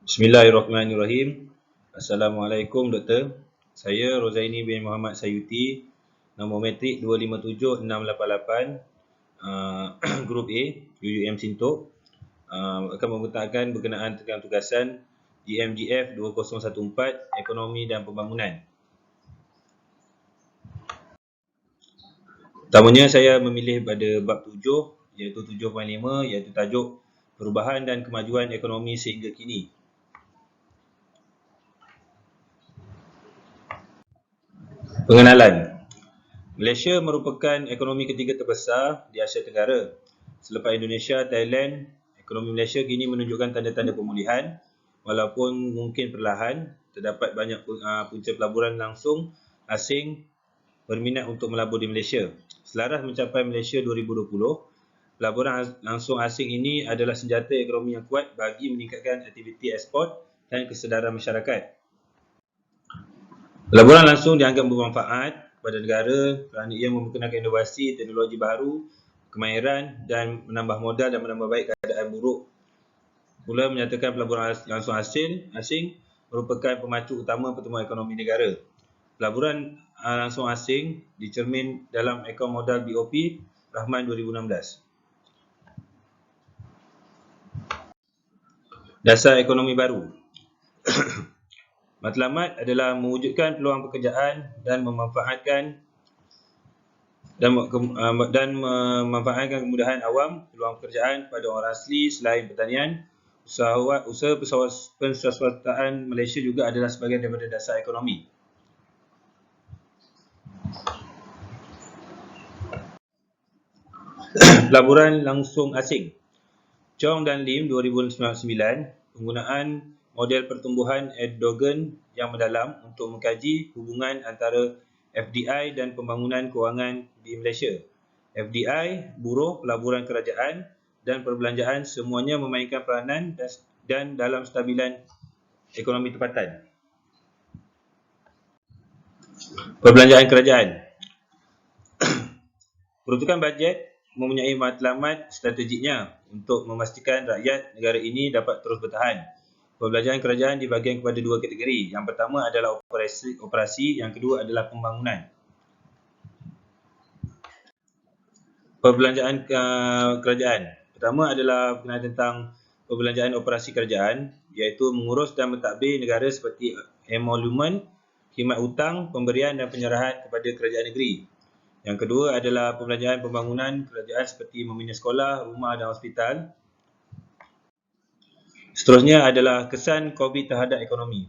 Bismillahirrahmanirrahim. Assalamualaikum Doktor. Saya Rozaini bin Muhammad Sayuti, nombor metrik 257688, Grup A, UUM Sintok, akan membentangkan berkenaan tentang tugasan GMGF 2014 Ekonomi dan Pembangunan. Pertamanya saya memilih pada bab 7 iaitu 7.5 iaitu tajuk Perubahan dan Kemajuan Ekonomi Sehingga Kini. Pengenalan. Malaysia merupakan ekonomi ketiga terbesar di Asia Tenggara. Selepas Indonesia, Thailand, ekonomi Malaysia kini menunjukkan tanda-tanda pemulihan. Walaupun mungkin perlahan, terdapat banyak punca pelaburan langsung asing berminat untuk melabur di Malaysia. Selaras mencapai Malaysia 2020, pelaburan langsung asing ini adalah senjata ekonomi yang kuat bagi meningkatkan aktiviti ekspor dan kesedaran masyarakat. Pelaburan langsung dianggap bermanfaat kepada negara kerana ia memperkenalkan inovasi, teknologi baru, kemahiran dan menambah modal dan menambah baik keadaan buruk. Pula menyatakan pelaburan langsung asing merupakan pemacu utama pertumbuhan ekonomi negara. Pelaburan langsung asing dicermin dalam akaun modal BOP Rahman 2016. Dasar ekonomi baru. Matlamat adalah mewujudkan peluang pekerjaan dan memanfaatkan kemudahan awam peluang pekerjaan pada orang asli selain pertanian. Usaha penswaswataan Malaysia juga adalah sebahagian daripada dasar ekonomi. Pelaburan langsung asing. Chong dan Lim 2009, penggunaan model pertumbuhan endogen yang mendalam untuk mengkaji hubungan antara FDI dan pembangunan kewangan di Malaysia. FDI, buruh, pelaburan kerajaan dan perbelanjaan semuanya memainkan peranan dan dalam stabilan ekonomi tempatan. Perbelanjaan kerajaan. Peruntukan bajet mempunyai matlamat strategiknya untuk memastikan rakyat negara ini dapat terus bertahan. Perbelanjaan kerajaan dibahagikan kepada dua kategori. Yang pertama adalah operasi, yang kedua adalah pembangunan. Perbelanjaan kerajaan. Pertama adalah berkenaan tentang perbelanjaan operasi kerajaan, iaitu mengurus dan mentadbir negara seperti emolumen, khidmat hutang, pemberian dan penyerahan kepada kerajaan negeri. Yang kedua adalah perbelanjaan pembangunan kerajaan seperti membina sekolah, rumah dan hospital. Seterusnya adalah kesan COVID terhadap ekonomi.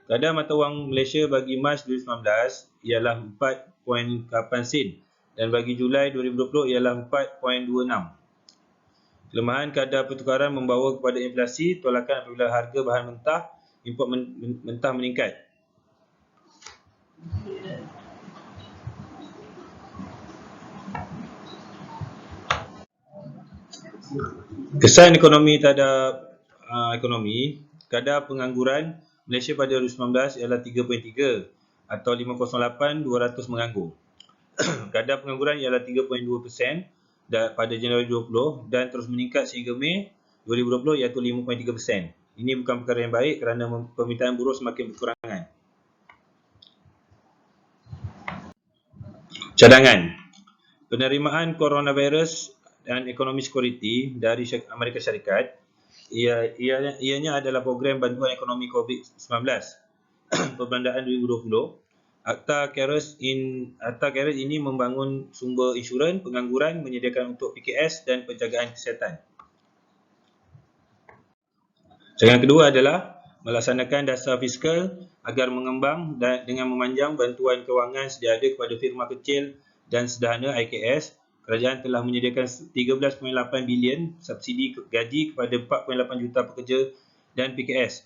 Kadar mata wang Malaysia bagi Mac 2019 ialah 4.8 sen dan bagi Julai 2020 ialah 4.26. Kelemahan kadar pertukaran membawa kepada inflasi, tolakan apabila harga bahan mentah import mentah meningkat. Kesan ekonomi terhadap ekonomi. Kadar pengangguran Malaysia pada 2019 ialah 3.3 atau 508,200 menganggur. Kadar pengangguran ialah 3.2% pada Januari 2020 dan terus meningkat sehingga Mei 2020 iaitu 5.3%. Ini bukan perkara yang baik kerana permintaan buruh semakin berkurangan. Cadangan. Penerimaan coronavirus dan ekonomi security dari Amerika Syarikat ianya adalah program bantuan ekonomi COVID-19 perbelanjaan 2020. Akta CARES ini membangun sumber insurans pengangguran, menyediakan untuk PKS dan penjagaan kesihatan. Cadangan kedua adalah melaksanakan dasar fiskal agar mengembang dengan memanjang bantuan kewangan sedia ada kepada firma kecil dan sederhana IKS. Kerajaan telah menyediakan 13.8 bilion subsidi gaji kepada 4.8 juta pekerja dan PKS.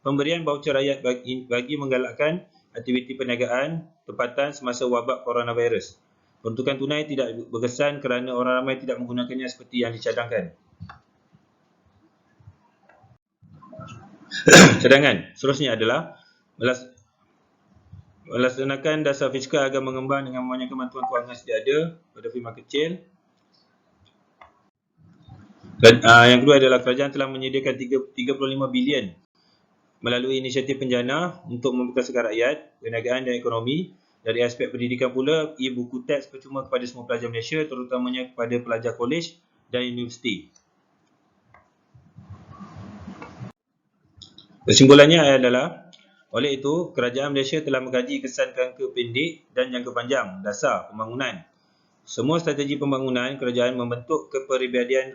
Pemberian voucher rakyat bagi menggalakkan aktiviti perniagaan tempatan semasa wabak coronavirus. Peruntukan tunai tidak berkesan kerana orang ramai tidak menggunakannya seperti yang dicadangkan. Cadangan. Seterusnya adalah melaksanakan dasar fiskal agar mengembang dengan membanyakan bantuan kewangan sedia ada pada firma kecil. Yang kedua adalah kerajaan telah menyediakan 35 bilion melalui inisiatif penjana untuk memperkasakan rakyat, perniagaan dan ekonomi. Dari aspek pendidikan pula, e-buku teks percuma kepada semua pelajar Malaysia, terutamanya kepada pelajar kolej dan universiti. Kesimpulannya adalah, oleh itu, kerajaan Malaysia telah mengkaji kesan jangka pendek dan jangka panjang dasar pembangunan. Semua strategi pembangunan kerajaan membentuk kepribadian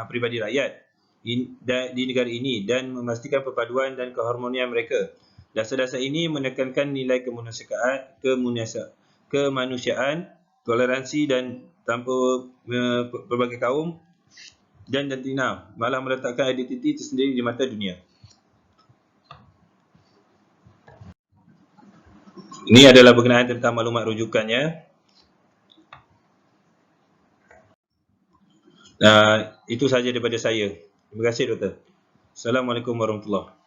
pribadi rakyat di negara ini dan memastikan perpaduan dan keharmonian mereka. Dasar-dasar ini menekankan nilai kemanusiaan, toleransi dan tanpa berbagai kaum dan jantina, malah meletakkan identiti tersendiri di mata dunia. Ini adalah berkenaan tentang maklumat rujukannya. Itu sahaja daripada saya. Terima kasih, Doktor. Assalamualaikum warahmatullahi wabarakatuh.